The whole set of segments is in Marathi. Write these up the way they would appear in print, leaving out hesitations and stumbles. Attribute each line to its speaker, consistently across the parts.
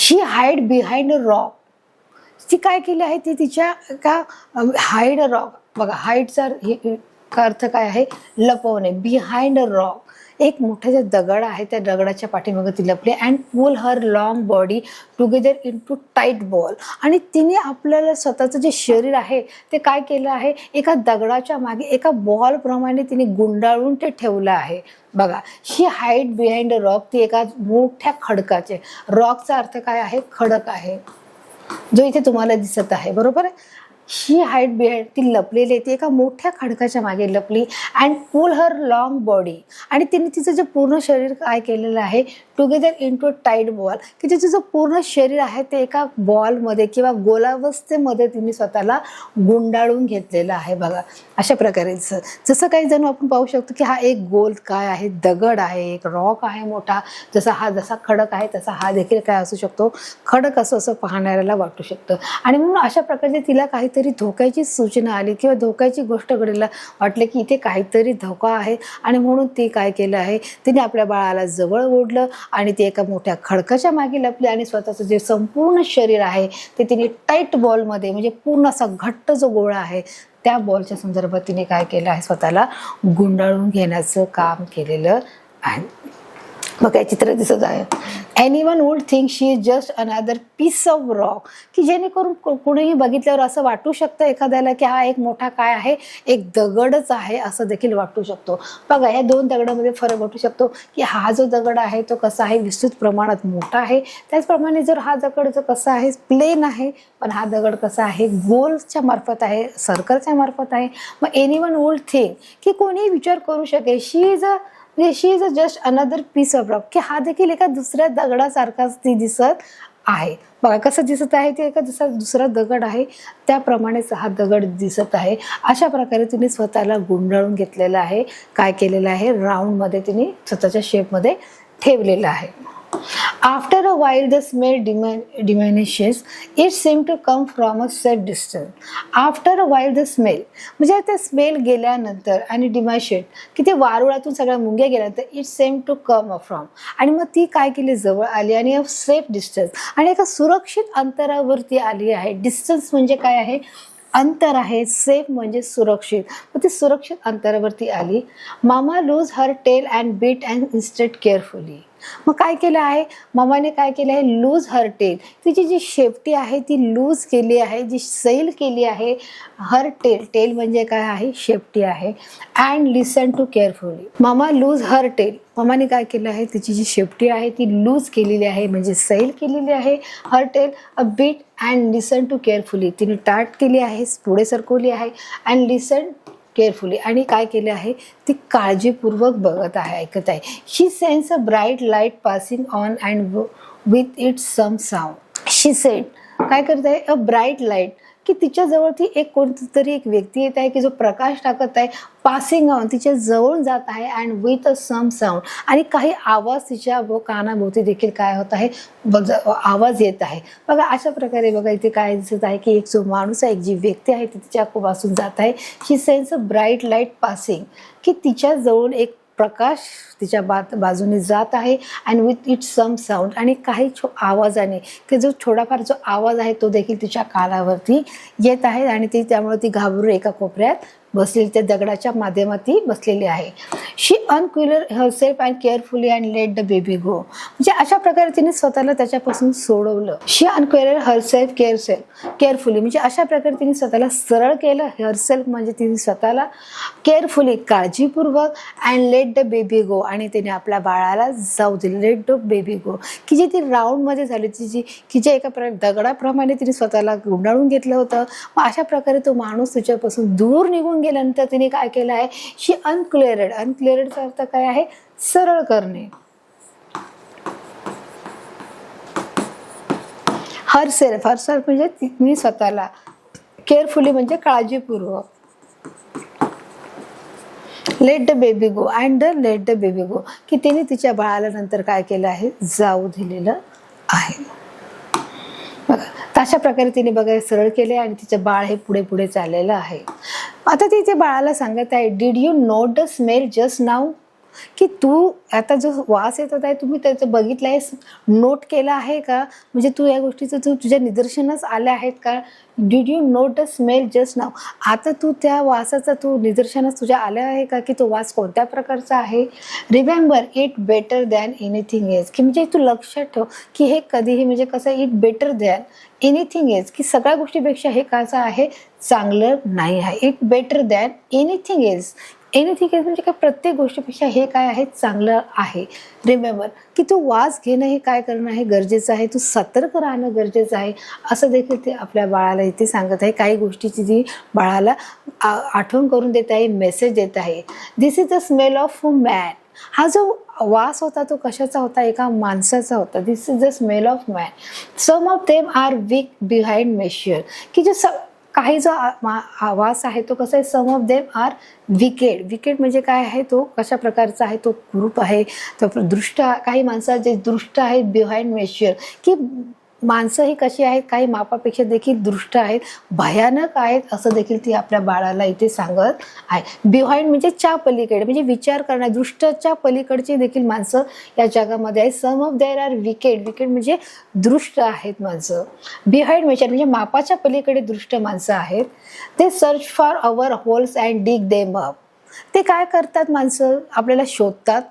Speaker 1: She hide behind a rock. ती काय केली आहे, ती तिच्या का हाईड अ रॉक. बघा हाईडचा अर्थ काय आहे, लपवणे. बिहाइंड अ रॉक, एक मोठा जे दगड आहे त्या दगडाच्या पाठीमागे ती लपली. And pull her long body together into tight ball. आणि तिने आपल्याला स्वतःचं जे शरीर आहे ते काय केलं आहे, एका दगडाच्या मागे एका बॉलप्रमाणे तिने गुंडाळून ते ठेवलं आहे. बघा, शी हाईड बिहाइंड अ रॉक, ती एका मोठ्या खडकाचे. रॉकचा अर्थ काय आहे, खडक आहे, जो इथे तुम्हाला दिसत आहे, बरोबर आहे. शी हाईड बिहाइंड, ती लपलेली आहे, ती एका मोठ्या खडकाच्या मागे लपली. And pull her long body, आणि तिने तिचं जे पूर्ण शरीर काय केलेलं आहे, together into tight ball, की तिचं जे पूर्ण शरीर आहे ते एका बॉलमध्ये किंवा गोलावस्थेमध्ये तिने स्वतःला गुंडाळून घेतलेलं आहे. बघा अशा प्रकारे जसं काही जण आपण पाहू शकतो की हा एक गोल काय आहे, दगड आहे, एक रॉक आहे मोठा. जसा खडक आहे तसा हा देखील काय असू शकतो, खडक असं पाहणाऱ्याला वाटू शकतं. आणि म्हणून अशा प्रकारचे तिला काहीतरी धोक्याची सूचना आली किंवा धोक्याची गोष्ट घडीला वाटले की इथे काहीतरी धोका आहे. आणि म्हणून ती काय केलं आहे, तिने आपल्या बाळाला जवळ ओढलं आणि ती एका मोठ्या खडकाच्या मागे लपली. आणि स्वतःचं जे संपूर्ण शरीर आहे ते तिने टाईट बॉलमध्ये, म्हणजे पूर्ण असा घट्ट जो गोळा आहे त्या बॉलच्या संदर्भात तिने काय केलं आहे, स्वतःला गुंडाळून घेण्याचं काम केलेलं आहे. मग काय चित्र दिसत आहे. Anyone would think she is just another piece of rock, की जेणेकरून कुणीही बघितल्यावर असं वाटू शकतं एखाद्याला की हा एक मोठा काय आहे, एक दगडच आहे असं देखील वाटू शकतो. बघा या दोन दगडामध्ये फरक वाटू शकतो की हा जो दगड आहे तो कसा आहे, विस्तृत प्रमाणात मोठा आहे. त्याचप्रमाणे जर हा दगड जो कसा आहे, प्लेन आहे, पण हा दगड कसा आहे, गोलच्या मार्फत आहे, सर्कलच्या मार्फत आहे. मग एनीवन वुड थिंक, की कोणीही विचार करू शकेल she is a just another piece of rock, की हा देखील एका दुसऱ्या दगडासारखाच ती दिसत आहे. बघा कसं दिसत आहे, ते एका दुसरा दगड आहे त्याप्रमाणेच हा दगड दिसत आहे. अशा प्रकारे तिने स्वतःला गुंडाळून घेतलेलं आहे. काय केलेलं आहे, राऊंडमध्ये तिने स्वतःच्या शेपमध्ये ठेवलेलं आहे. After a while the smell diminishes. It seemed to come from a safe distance. After a while the smell, म्हणजे ते स्मेल गेल्यानंतर आणि डिमायशेट, की ते वारुळातून सगळ्या मुंग्या गेल्यानंतर it seem to come from, आणि मग ती काय केली, जवळ आली आणि सेफ डिस्टन्स, आणि एका सुरक्षित अंतरावरती आली आहे. डिस्टन्स म्हणजे काय आहे, अंतर आहे. सेफ म्हणजे सुरक्षित, मग ती सुरक्षित अंतरावरती आली. Mama lose her tail and beat and instead carefully. मग काय केलं आहे, मामाने काय केलं आहे, लूज हर टेल, तिची जी शेपटी आहे ती लूज केली आहे, जी सैल केली आहे. हर टेल म्हणजे काय आहे, शेपटी आहे. अँड लिसन टू केअरफुली, मामा लूज हर टेल, मामाने काय केलं आहे, तिची जी शेपटी आहे ती लूज केलेली आहे, म्हणजे सैल केलेली आहे. Her tail a bit and listen to carefully, तिने टाट केली आहे, पुढे सरकवली आहे. अँड लिसन केअरफुली, आणि काय केले आहे, ती काळजीपूर्वक बघत आहे, ऐकत आहे. She sense a bright light passing on and with it some sound. She said, काय करत आहे, अ ब्राईट लाईट, की तिच्याजवळ ती एक कोणतरी एक व्यक्ती येत आहे की जो प्रकाश टाकत आहे. पासिंग ऑन, तिच्या जवळ जात आहे. And with a some sound, आणि काही आवाज तिच्या कानाभोवती देखील काय होत आहे, आवाज येत आहे. बघा अशा प्रकारे बघा इथे काय दिसत आहे की एक जो माणूस आहे, एक जी व्यक्ती आहे ती तिच्या पासून जात आहे. She sense a bright light passing, की तिच्या जवळ एक प्रकाश तिच्या बाजूने जात आहे. And with it some sound, आणि काही आवाजाने, की जो थोडाफार जो आवाज आहे तो देखील तिच्या कानावरती येत आहे. आणि ती त्यामुळे ती घाबरून एका कोपऱ्यात बसलेली, त्या दगडाच्या माध्यमात ती बसलेली आहे. She uncurled herself and carefully and let the baby go, म्हणजे अशा प्रकारे तिने स्वतःला त्याच्यापासून सोडवलं. शी अनक्युलर हरसेल्फ केअरफुली, म्हणजे अशा प्रकारे तिने स्वतःला सरळ केलं. हरसेल्फ म्हणजे तिने स्वतःला, केअरफुली काळजीपूर्वक, अँड लेट द बेबी गो, आणि तिने आपल्या बाळाला जाऊ दिले. लेट द बेबी गो, की जी ती राऊंडमध्ये झाली, की जे एका दगडाप्रमाणे तिने स्वतःला गुंडाळून घेतलं होतं. मग अशा प्रकारे तो माणूस तिच्यापासून दूर निघून गेल्यानंतर तिने काय केलं आहे, शी अनक्लिअरेडचा अर्थ काय आहे, सरळ करणे. हरसेल्फ म्हणजे तिने स्वतःला, केअरफुली म्हणजे काळजीपूर्वक, let the baby go and let the baby go, की तिने तिच्या बाळाला नंतर काय केलं आहे, जाऊ दिलेलं आहे. बघा तशा प्रकारे तिने बघा सरळ केले आणि तिचं बाळ हे पुढे पुढे चाललेलं आहे. आता ती त्या बाळाला सांगत आहे, did you note the smell just now, की तू आता जो वास येत आहे तुम्ही त्याचं बघितलं आहे, नोट केला आहे का? म्हणजे तू या गोष्टीचं तुझ्या निदर्शनास आल्या आहेत का? Did you note the smell just now? आता तू त्या वासाचा निदर्शनास तुझ्या आल्या आहे का, की तो वास कोणत्या प्रकारचा आहे? Remember it better than anything as, की म्हणजे तू लक्षात ठेव की हे कधीही म्हणजे कसं, it better than anything as, की सगळ्या गोष्टीपेक्षा हे कसं आहे, चांगलं नाही आहे. It better than anything as. Anything as म्हणजे काय, प्रत्येक गोष्टीपेक्षा हे काय आहे, चांगलं आहे. रिमेंबर की तू वास घेणं हे काय करणं आहे, गरजेचं आहे. तू सतर्क राहणं गरजेचं आहे. असं देखील ते आपल्या बाळाला इथे सांगत आहे. काही गोष्टीची ती बाळाला आठवण करून देत आहे, मेसेज देत आहे. This is the smell of man. हा जो वास होता तो कशाचा होता, एका माणसाचा होता. This is the smell of man. Some of them are weak behind measure, की जे काही जो वास आहे तो कसा आहे, some of them are wicked. Wicked म्हणजे काय आहे, तो कशा प्रकारचा आहे, तो कुरूप आहे, तो दृष्ट. काही माणसं जे दृष्ट आहेत, बिहाइंड मेश्युअर, की माणसं ही कशी आहेत, काही मापापेक्षा देखील दृष्ट आहेत, भयानक आहेत, असं देखील ती आपल्या बाळाला इथे सांगत आहे. बिहाइंड म्हणजे च्या पलीकडे, म्हणजे विचार करण्या दृष्टच्या पलीकडची देखील माणसं या जगामध्ये आहेत. Some of there are wicked. Wicked म्हणजे दृष्ट आहेत माणसं. बिहाइंड मेश्युअर म्हणजे मापाच्या पलीकडे दृष्ट माणसं आहेत. ते search for our holes and dig them up. ते काय करतात, माणसं आपल्याला शोधतात.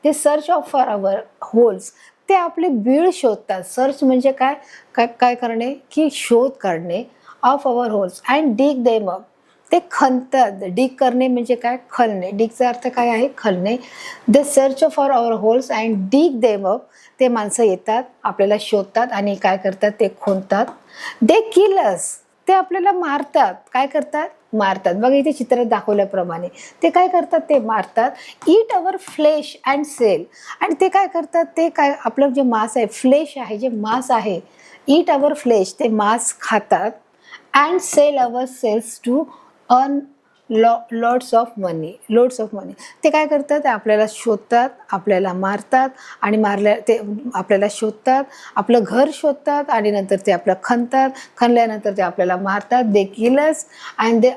Speaker 1: ते search of for our holes, ते आपले बीळ शोधतात. सर्च म्हणजे काय काय करणे, की शोध काढणे. Of our holes and dig them up, ते खणतात. डिग करणे म्हणजे काय, खणणे. डिगचा अर्थ काय आहे, खणणे. They search for our holes and dig them up. ते माणसं येतात, आपल्याला शोधतात आणि काय करतात, ते खोदतात. दे किल अस, ते आपल्याला मारतात. काय करतात, मारतात. बघा इथे चित्रात दाखवल्याप्रमाणे ते काय करतात, ते मारतात. ईट अवर फ्लेश अँड सेल, आणि ते काय करतात, ते काय आपलं जे मांस आहे, फ्लेश आहे, जे मांस आहे, ईट अवर फ्लेश, ते मांस खातात. And sell our sells to earn lots of money. Loads of money, ते काय करतात, ते आपल्याला शोधतात, आपल्याला मारतात, आणि ते आपल्याला शोधतात, आपलं घर शोधतात, आणि नंतर ते आपलं खणतात. खणल्यानंतर ते आपल्याला मारतात. They kill us and they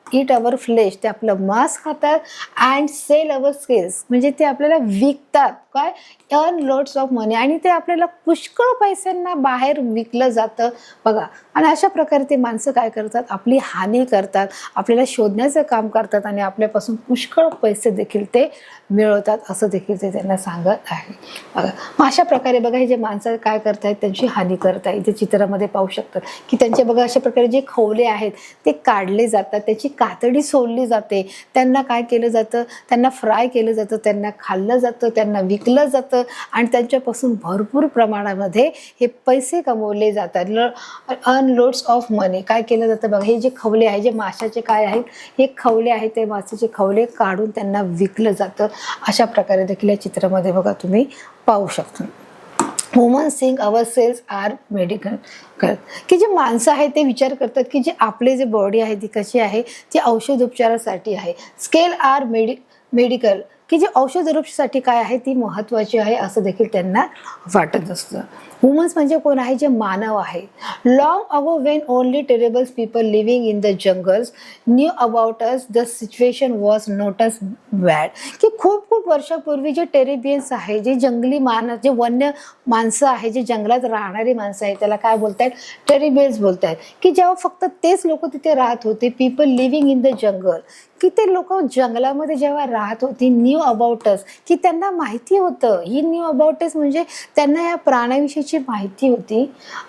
Speaker 1: eat our flesh, ते आपलं मांस खातात. अँड सेल अवर स्किल्स, म्हणजे ते आपल्याला विकतात. काय, अर्न लॉट्स ऑफ मनी, आणि ते आपल्याला पुष्कळ पैशांना बाहेर विकलं जातं. बघा, आणि अशा प्रकारे ते माणसं काय करतात, आपली हानी करतात, आपल्याला शोधण्याचं काम करतात, आणि आपल्यापासून पुष्कळ पैसे देखील ते मिळवतात, असं देखील ते त्यांना सांगत आहे. बघा, मग अशा प्रकारे बघा, हे जे माणसं काय करतायत, त्यांची हानी करत आहे. इथे चित्रामध्ये पाहू शकतात की त्यांचे बघा अशा प्रकारे जे खवले आहेत ते काढले जातात, त्याची कातडी सोडली जाते, त्यांना काय केलं जातं, त्यांना फ्राय केलं जातं, त्यांना खाल्लं जातं, त्यांना विकलं जातं, आणि त्यांच्यापासून भरपूर प्रमाणामध्ये हे पैसे कमवले जातात. अर्न लोड्स ऑफ मनी. काय केलं जातं बघा, हे जे खवले आहे, जे माशाचे काय आहेत, हे खवले आहेत, ते माशाचे खवले काढून त्यांना विकलं जातं. अशा प्रकारे देखील या चित्रामध्ये बघा तुम्ही पाहू शकता. Woman sing our cells are medical, की जे माणसं आहेत ते विचार करतात की जे आपले जे बॉडी आहे ती कशी आहे, ती औषधोपचारासाठी आहे. स्केल आर मेडिकल, की जे औषधोपचारासाठी काय आहे, ती महत्त्वाची आहे, असं देखील त्यांना वाटत असतं. वुमन्स म्हणजे कोण आहे, जे मानव आहे. लॉंग अगो Wien only terrible people living in the jungles knew about us the situation was not us bad, की खूप खूप वर्षापूर्वी जे टेरेबियन्स आहे, जे जंगली जे वन्य माणसं आहे, जे जंगलात राहणारी माणसं आहे, त्याला काय बोलतायत, टेरेबियन्स बोलतायत. की जेव्हा फक्त तेच लोक तिथे राहत होते, people living in the jungle, की ते लोक जंगलामध्ये जेव्हा राहत होती, न्यू अबाउट अस, की त्यांना माहिती होतं, ही न्यू अबाउट अस म्हणजे त्यांना या प्राण्याविषयीची माहिती होती.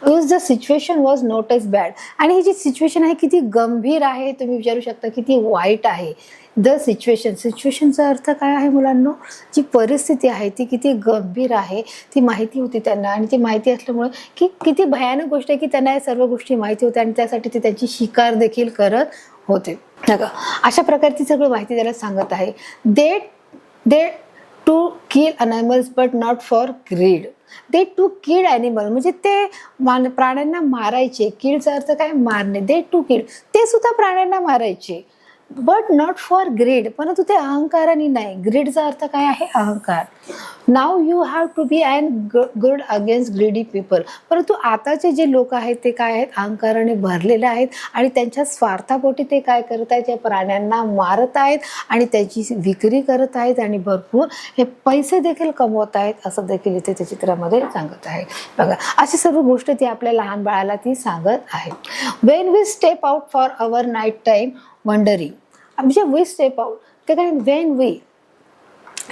Speaker 1: The situation was not us bad, आणि ही जी सिच्युएशन आहे किती गंभीर आहे, तुम्ही विचारू शकता किती वाईट आहे. द सिच्युएशन, सिच्युएशनचा अर्थ काय आहे मुलांनो, जी परिस्थिती आहे ती किती गंभीर आहे ती माहिती होती त्यांना, आणि ती माहिती असल्यामुळे की किती भयानक गोष्ट आहे की त्यांना या सर्व गोष्टी माहिती होत्या, आणि त्यासाठी ते त्यांची शिकार देखील करत होते. अशा प्रकारची सगळी माहिती त्याला सांगत आहे. They to kill animals but not for greed. They to kid animal, म्हणजे ते प्राण्यांना मारायचे. किडचा अर्थ काय, मारणे. दे टू किड, ते सुद्धा प्राण्यांना मारायचे. बट नॉट फॉर ग्रीड, परंतु ते अहंकाराने नाही. ग्रीडचा अर्थ काय आहे? अहंकार. Now you have to be and good against greedy people, परंतु आताचे जे लोक आहेत ते काय आहेत? अहंकाराने भरलेले आहेत आणि त्यांच्या स्वार्थापोटी ते काय करत आहेत? या प्राण्यांना मारत आहेत आणि त्याची विक्री करत आहेत आणि भरपूर हे पैसे देखील कमवत आहेत, असं देखील इथे त्या चित्रामध्ये सांगत आहे. बघा, अशी सर्व गोष्ट ती आपल्या लहान बाळाला ती सांगत आहे. When we step out for our night time wandering, म्हणजे वी स्टेप आउट ते काय? वेन वी,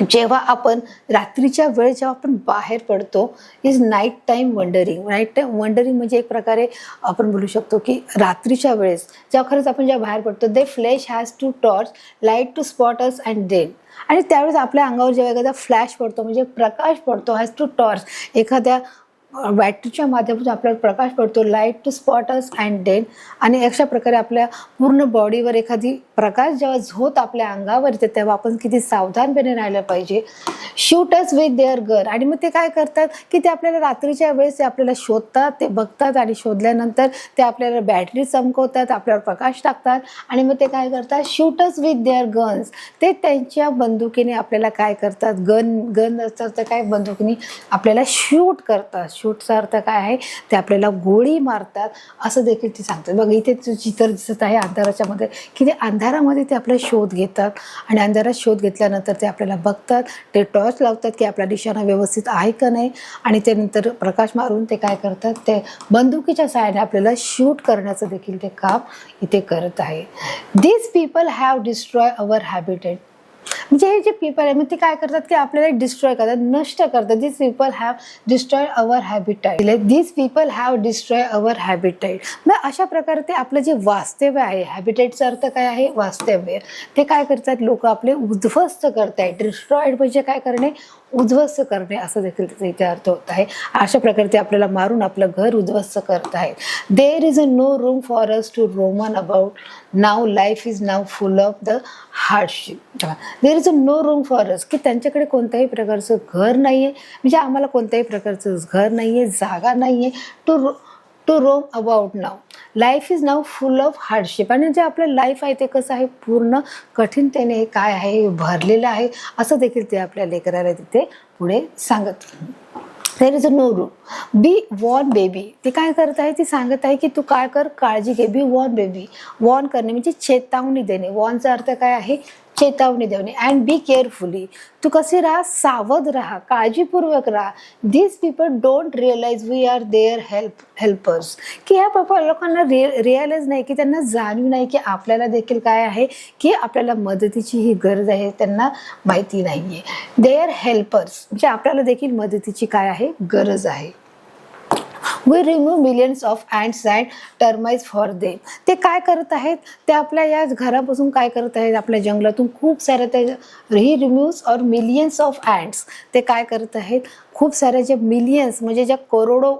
Speaker 1: जेव्हा आपण रात्रीच्या वेळेस जेव्हा आपण बाहेर पडतो, is night time wondering. Night time wandering म्हणजे एक प्रकारे आपण बोलू शकतो की रात्रीच्या वेळेस जेव्हा खरंच आपण जेव्हा बाहेर पडतो, they flash has to torch light to spot us and then, आणि त्यावेळेस आपल्या अंगावर जेव्हा एखादा फ्लॅश पडतो म्हणजे प्रकाश पडतो, हॅज टू टॉर्च, एखाद्या बॅटरीच्या माध्यमातून आपल्याला प्रकाश पडतो, light to spot us and then, आणि अशा प्रकारे आपल्या पूर्ण बॉडीवर एखादी प्रकाश जेव्हा झोत आपल्या अंगावर येते तेव्हा आपण किती सावधानपणे राहायला पाहिजे. Shoot us with their gun, आणि मग ते काय करतात की ते आपल्याला रात्रीच्या वेळेस ते आपल्याला शोधतात, ते बघतात आणि शोधल्यानंतर ते आपल्याला बॅटरी चमकवतात, आपल्यावर प्रकाश टाकतात आणि मग ते काय करतात? Shoot us with their guns, ते त्यांच्या बंदुकीने आपल्याला काय करतात? गन असतात तर काय? बंदुकीने आपल्याला शूट करतात. शूटचा अर्थ काय आहे? ते आपल्याला गोळी मारतात, असं देखील ते सांगतात. बघ, इथे चित्र दिसत आहे अंधाराच्या मध्ये की ते अंधारामध्ये ते आपला शोध घेतात आणि अंधारात शोध घेतल्यानंतर ते आपल्याला बघतात, ते टॉर्च लावतात की आपला निशाणा व्यवस्थित आहे का नाही, आणि त्यानंतर प्रकाश मारून ते काय करतात? ते बंदुकीच्या सहाय्याने आपल्याला शूट करण्याचं देखील ते काम इथे करत आहे. These people have destroy our habitat, म्हणजे हे जे पीपल आहे मग ते काय करतात की आपल्याला डिस्ट्रॉय करतात, नष्ट करतात. This people have destroy our habitat, this people have destroy our habitat. मग अशा प्रकारे ते आपलं जे वास्तव्य आहे, हॅबिटेटचा अर्थ काय आहे? वास्तव्य. ते काय करतात? लोक आपले उद्ध्वस्त करतायत. डिस्ट्रॉयड म्हणजे काय करणे? उद्ध्वस्त करणे, असं देखील त्याचा इथे अर्थ होत आहे. अशा प्रकारे ते आपल्याला मारून आपलं घर उद्ध्वस्त करत आहेत. There is a no room for us to roaming about now, life is now full of the hardship. There is a no room for us, की त्यांच्याकडे कोणत्याही प्रकारचं घर नाही आहे, म्हणजे आम्हाला कोणत्याही प्रकारचं घर नाही आहे, जागा नाही आहे. To roam about now, life is now full of hardship, आणि जे आपलं लाईफ आहे ते कसं आहे? पूर्ण कठीणतेने काय आहे? भरलेलं आहे, असं देखील ते आपल्या लेकराला तिथे पुढे सांगत. There is a no room, be warned baby, ते काय करत आहे? ती सांगत आहे की तू काय कर? काळजी घे. बी वॉर्न बेबी, वॉर्न करणे म्हणजे चेतावणी देणे. वॉर्नचा अर्थ काय आहे? चेतावणी देणे. अँड बी केअरफुली, तू कसे राहा? सावध राहा, काळजीपूर्वक राहा. These people don't realise we are their helpers, की ह्या लोकांना रिअलाइज नाही, की त्यांना जाणीव नाही की आपल्याला देखील काय आहे की आपल्याला मदतीची ही गरज आहे, त्यांना माहिती नाहीये. देअर हेल्पर्स म्हणजे आपल्याला देखील मदतीची काय आहे? गरज आहे. We remove millions of ants and termites for them, ते काय करत आहेत? ते आपल्या या घरापासून काय करत आहेत? आपल्या जंगलातून खूप साऱ्या ते ही removes or millions of ants, ते काय करत आहेत? खूप साऱ्या ज्या मिलियन्स म्हणजे ज्या करोडो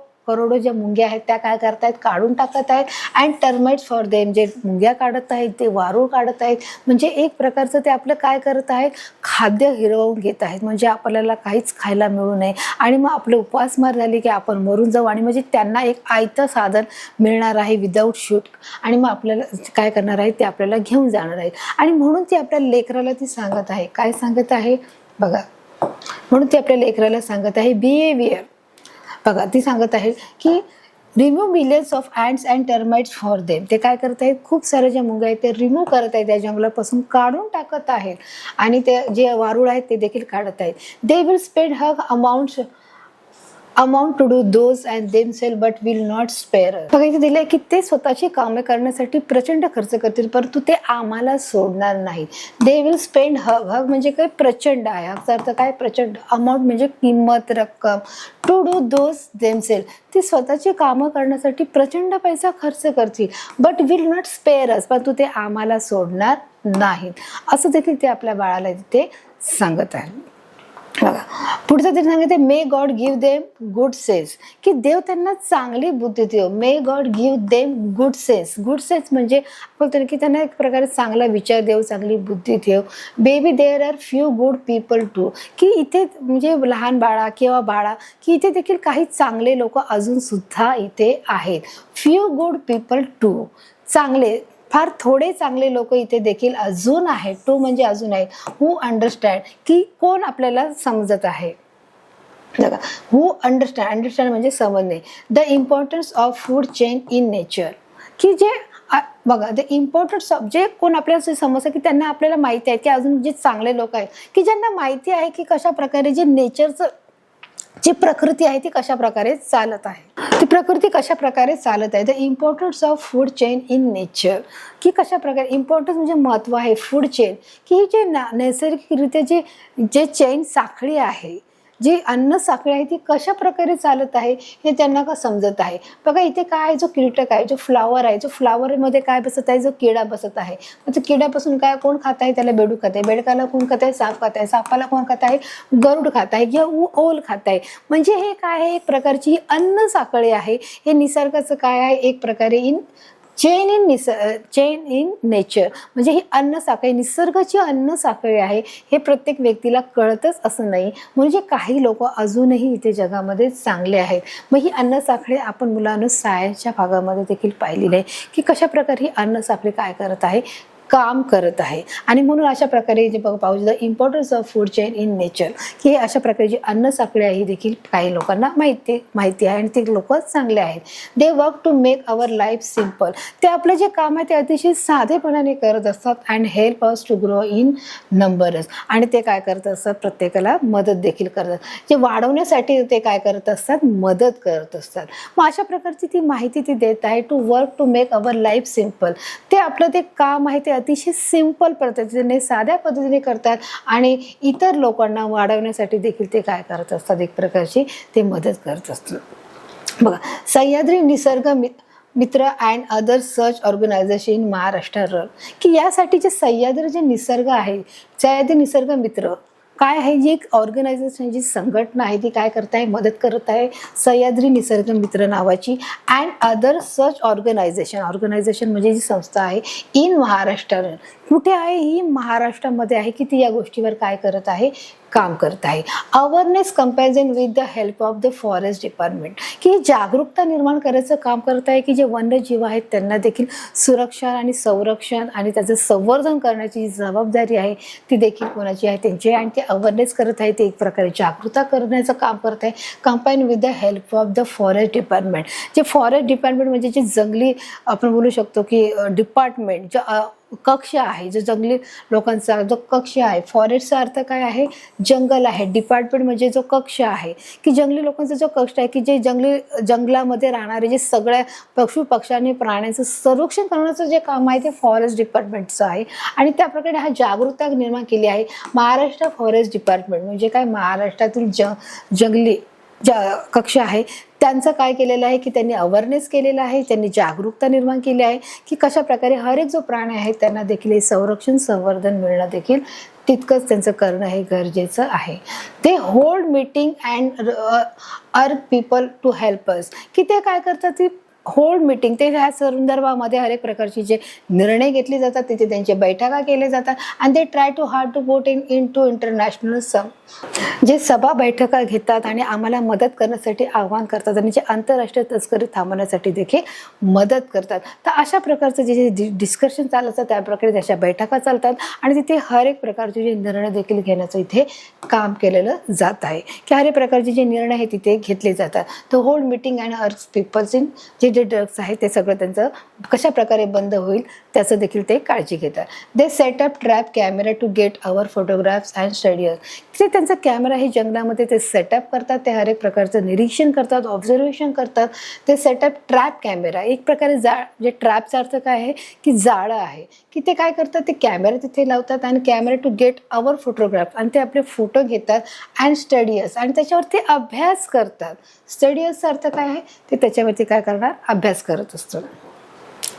Speaker 1: ज्या मुंग्या आहेत त्या काय करतायत? काढून टाकत आहेत. अँड टर्माइट्स फॉर देम, जे मुंग्या काढत आहेत ते वारूळ काढत आहेत, म्हणजे एक प्रकारचं ते आपलं काय करत आहेत? खाद्य हिरवून घेत आहेत, म्हणजे आपल्याला काहीच खायला मिळू नये आणि मग आपले उपासमार झाले की आपण मरून जाऊ, आणि म्हणजे त्यांना एक आयतं साधन मिळणार आहे विदाऊट शूट, आणि मग आपल्याला काय करणार आहे? ते आपल्याला घेऊन जाणार आहेत. आणि म्हणून ती आपल्या लेकराला ती सांगत आहे. काय सांगत आहे? बघा, म्हणून ती आपल्या लेकराला सांगत आहे बिहेवियर. बघा, ती सांगत आहे की remove millions of ants and termites for them, ते काय करत आहेत? खूप सारे ज्या मुंग्या आहेत ते रिमूव्ह करत आहेत, त्या जंगलापासून काढून टाकत आहेत, आणि ते जे वारूळ आहेत ते देखील काढत आहेत. They will spend huge amount to do those and themselves but will not spare. बघा, इथे दिलंय की ते स्वतःची कामे करण्यासाठी प्रचंड खर्च करतील, परंतु ते आम्हाला सोडणार नाहीत. दे विल स्पेंड हग म्हणजे काय? प्रचंड आहे. हगचा अर्थ काय? प्रचंड. अमाऊंट म्हणजे किंमत, रक्कम. टू डू दोज देमसेल्फ, ती स्वतःची कामं करण्यासाठी प्रचंड पैसा खर्च करतील. बट विल नॉट स्पेअर अस, परंतु ते आम्हाला सोडणार नाहीत, असं देखील ते आपल्या बाळाला तिथे सांगत आहे. बघा, पुढचं ते सांगितले may God give them good sense, की देव त्यांना चांगली बुद्धी देव. May God give them good sense. Good sense म्हणजे बोलतो की त्यांना एक प्रकारे चांगला विचार देव, चांगली बुद्धी देव. Baby there are few good people too, की इथे म्हणजे लहान बाळा किंवा बाळा, की इथे देखील काही चांगले लोक अजून सुद्धा इथे आहेत. फ्यू गुड पीपल टू, चांगले फार थोडे चांगले लोक इथे देखील अजून आहेत, टू म्हणजे अजून आहे, हू अंडरस्टँड, की कोण आपल्याला समजत आहे. बघा, हू अंडरस्टँड म्हणजे समजणे. The importance of food chain in nature, की जे बघा द इम्पॉर्टन्स ऑफ, जे कोण आपल्याला समजतं की त्यांना आपल्याला माहिती आहे, की अजून जे चांगले लोक आहेत की ज्यांना माहिती आहे की कशा प्रकारे जे नेचरचं जी प्रकृती आहे ती कशा प्रकारे चालत आहे, ती प्रकृती कशा प्रकारे चालत आहे. The importance of food chain in nature, की कशा प्रकारे इम्पॉर्टन्स म्हणजे महत्व आहे फूड चेन, की ही जे नैसर्गिकरित्या जे चेन साखळी आहे, जी अन्न साखळी आहे ती कशा प्रकारे चालत आहे हे त्यांना का समजत आहे. बघा इथे काय आहे, जो कीटक आहे, जो फ्लावर आहे, जो फ्लावरमध्ये काय बसत आहे, जो किडा बसत आहे. मग किड्यापासून काय कोण खात आहे, त्याला बेडूक खात आहे, बेडकाला कोण खात आहे, साप खात आहे, सापाला कोण खात आहे, गरुड खात आहे किंवा ओल खात आहे. म्हणजे हे काय आहे, एक प्रकारची अन्न साखळी आहे. हे निसर्गाचं काय आहे, एक प्रकारे चेन इन नेचर, म्हणजे ही अन्न साखळी, निसर्गाची अन्न साखळी आहे. हे प्रत्येक व्यक्तीला कळतच असं नाही. म्हणजे काही लोक अजूनही इथे जगामध्ये चांगले आहेत. मग ही अन्न साखळी आपण मुलांना सायन्सच्या भागामध्ये देखील पाहिलेली आहे, की कशा प्रकारे ही अन्न साखळी काय करत आहे, काम करत आहे. आणि म्हणून अशा प्रकारे जे पाहू the importance of food chain in nature, की हे अशा प्रकारे जी अन्न साखळी आहे ही देखील काही लोकांना माहिती आहे आणि ते लोक चांगले आहेत. They work to make our life simple, ते आपलं जे काम आहे ते अतिशय साधेपणाने करत असतात. And help us to grow in numbers, आणि ते काय करत असतात, प्रत्येकाला मदत देखील करतात. जे वाढवण्यासाठी ते काय करत असतात, मदत करत असतात. मग अशा प्रकारची ती माहिती ती देत आहे. To work to make our life simple, ते आपलं ते काम आहे ते अतिशय सिंपल पद्धतीने, साध्या पद्धतीने करतात आणि इतर लोकांना वाढवण्यासाठी देखील ते काय करत असतात, एक प्रकारची ते मदत करत असतात. बघा, सह्याद्री निसर्ग मित्र अँड अदर सर्च ऑर्गनायझेशन इन महाराष्ट्र, की यासाठी जे सह्याद्री जे निसर्ग आहे, सह्याद्री निसर्ग मित्र काय आहे, जी एक ऑर्गनायझेशन, जी संघटना आहे ती काय करत आहे, मदत करत आहे. सह्याद्री निसर्ग मित्र नावाची अँड अदर सर्च ऑर्गनायझेशन म्हणजे जी संस्था आहे इन महाराष्ट्र, कुठे आहे ही, महाराष्ट्रामध्ये आहे, की ती या गोष्टीवर काय करत आहे, काम करत आहे. Awareness comparison with the help of the forest department, की जागरूकता निर्माण करायचं काम करत आहे, की जे वन्यजीव आहेत त्यांना देखील सुरक्षा आणि संरक्षण आणि त्याचं संवर्धन करण्याची जी जबाबदारी आहे ती देखील कोणाची आहे, त्यांची. आणि ते अवेअरनेस करत आहे, ते एक प्रकारे जागरूकता करण्याचं काम करत आहे. Combine with the help of the forest department, जे फॉरेस्ट डिपार्टमेंट म्हणजे जे जंगली आपण बोलू शकतो की डिपार्टमेंट, जो कक्ष आहे, जो जंगली लोकांचा जो कक्ष आहे. फॉरेस्टचा अर्थ काय आहे, जंगल आहे. डिपार्टमेंट म्हणजे जो कक्ष आहे, की जंगली लोकांचा जो कक्ष आहे, की जे जंगलामध्ये राहणारे जे सगळ्या पक्षांनी प्राण्यांचं संरक्षण करण्याचं जे काम आहे ते फॉरेस्ट डिपार्टमेंटचं आहे. आणि त्या प्रकारे हा जागरूकता निर्माण केली आहे. महाराष्ट्र फॉरेस्ट डिपार्टमेंट म्हणजे काय, महाराष्ट्रातील जंगली कक्ष आहे त्यांचं काय केलेलं आहे, की त्यांनी अवेअरनेस केलेलं आहे, त्यांनी जागरूकता निर्माण केली आहे, की कशा प्रकारे हर एक जो प्राणी आहे त्यांना देखील हे संरक्षण संवर्धन मिळणं देखील तितकंच त्यांचं करणं हे गरजेचं आहे. ते होल्ड मीटिंग अँड अर्थ पीपल टू हेल्प अस, की ते काय करतात, ती होल्ड मीटिंग, ते ह्या संदर्भामध्ये हर एक प्रकारचे जे निर्णय घेतले जातात तिथे त्यांचे बैठका केले जातात. आणि ते try to hard to put in to international जे सभा बैठका घेतात आणि आम्हाला मदत करण्यासाठी आवाहन करतात आणि जे आंतरराष्ट्रीय तस्करी थांबवण्यासाठी देखील मदत करतात. तर अशा प्रकारचं जे डिस्कशन चालतं त्या प्रकारे त्याच्या बैठका चालतात आणि तिथे हर एक प्रकारचे जे निर्णय देखील घेण्याचं इथे काम केलेलं जात आहे, की हर एक प्रकारचे जे निर्णय आहे तिथे घेतले जातात. तर होल्ड मीटिंग अँड अर्थ पीपल्स इन जे ड्रग्स आहे ते सगळं त्यांचं कशा प्रकारे बंद होईल त्याचं देखील ते काळजी घेतात. They set up trap camera to get our photographs and studies, ते त्यांचा कॅमेरा हे जंगलामध्ये ते सेटअप करतात, ते हर एक प्रकारचं निरीक्षण करतात, ऑब्झर्वेशन करतात. ते सेटअप ट्रॅप कॅमेरा, एक प्रकारे जे ट्रॅपचा अर्थ काय आहे, की जाळं आहे, की ते काय करतात, ते कॅमेरा तिथे लावतात आणि camera to get our photograph, आणि ते आपले फोटो घेतात. अँड स्टडीज, आणि त्याच्यावरती अभ्यास करतात. स्टडीजचा अर्थ काय आहे, ते त्याच्यावरती काय करणार, अभ्यास करत असतात.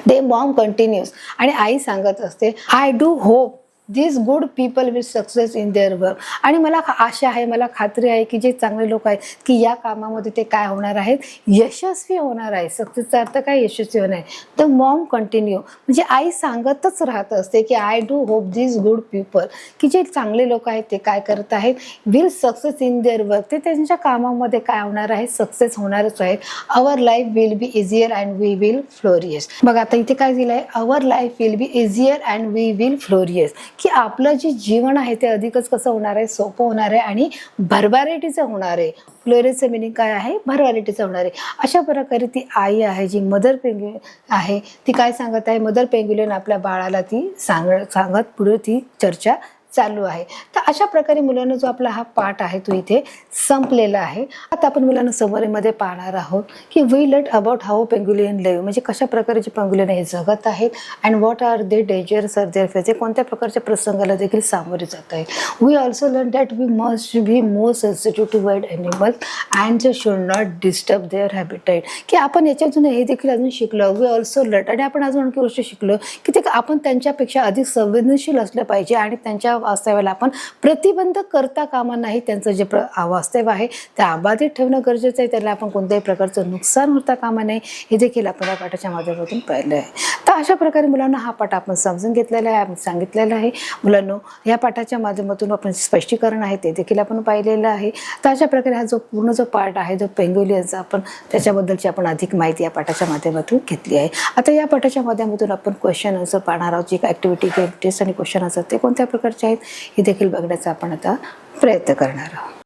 Speaker 1: दे मॉम कंटिन्यूज, आणि आई सांगत असते, I do hope this good people will success in their work. आणि मला आशा आहे, मला खात्री आहे की जे चांगले लोक आहेत की या कामामध्ये ते काय होणार आहेत, यशस्वी होणार आहे. सक्सेसचा अर्थ काय, यशस्वी होणार आहे. द मॉम कंटिन्यू, म्हणजे आई सांगतच राहत असते की I do hope this good people, की जे चांगले लोक आहेत ते काय करत आहेत, will success in their work, ते त्यांच्या कामामध्ये काय होणार आहे, सक्सेस होणारच आहेत. Our life will be easier and we will flourish. बघा आता इथे काय दिलं आहे, our life will be easier and we will flourish, की आपलं जे जीवन आहे ते अधिकच कसं होणार आहे, सोपं होणार आहे आणि भरभराटीचं होणार आहे. फ्लोरियसचं मिनिंग काय आहे, भरभराटीचं होणार आहे. अशा प्रकारे ती आई आहे, जी मदर पेंग्युलिन आहे, ती काय सांगत आहे, मदर पेंग्युलिन आपल्या बाळाला ती सांगत पुढे ती चर्चा चालू आहे. तर अशा प्रकारे मुलांना जो आपला हा पाठ आहे तो इथे संपलेला आहे. आता आपण मुलांना समरीमध्ये पाहणार आहोत की we learn about how penguin live, म्हणजे कशा प्रकारे जे पेंग्युलियन हे जगत आहेत and what are they dangers are their face, कोणत्या प्रकारच्या प्रसंगाला देखील सामोरे जात आहे. We also learn that we must be more sensitive to wild animals and they should not disturb their habitat, की आपण याच्यातून हे देखील अजून शिकलो. वी ऑल्सो लर्न, आणि आपण अजून आणखी गोष्ट शिकलो की ते आपण त्यांच्यापेक्षा अधिक संवेदनशील असलं पाहिजे आणि त्यांच्या वास्तव्याला आपण प्रतिबंध करता कामा नाही. त्यांचं जे वास्तव्य आहे ते अबाधित ठेवणं गरजेचं आहे. त्याला आपण कोणत्याही प्रकारचं नुकसान होता कामा नाही, हे देखील आपण या पाठाच्या माध्यमातून पाहिलं आहे. तर अशा प्रकारे मुलांना हा पाठ आपण समजून घेतलेला आहे, आपण सांगितलेलं आहे. मुलांनो, या पाठाच्या माध्यमातून आपण स्पष्टीकरण आहे ते देखील आपण पाहिलेलं आहे. तर अशा प्रकारे हा जो पूर्ण जो पाठ आहे, जो पेंग्युलियनचा, आपण त्याच्याबद्दलची आपण अधिक माहिती या पाठाच्या माध्यमातून घेतली आहे. आता या पाठाच्या माध्यमातून आपण क्वेश्चन आन्सर पाहणार आहोत. जी ॲक्टिव्हिटी टेस्ट आणि क्वेश्चन आन्सर ते कोणत्या प्रकारचे आहेत हे देखील बघण्याचा आपण आता प्रयत्न करणार आहोत.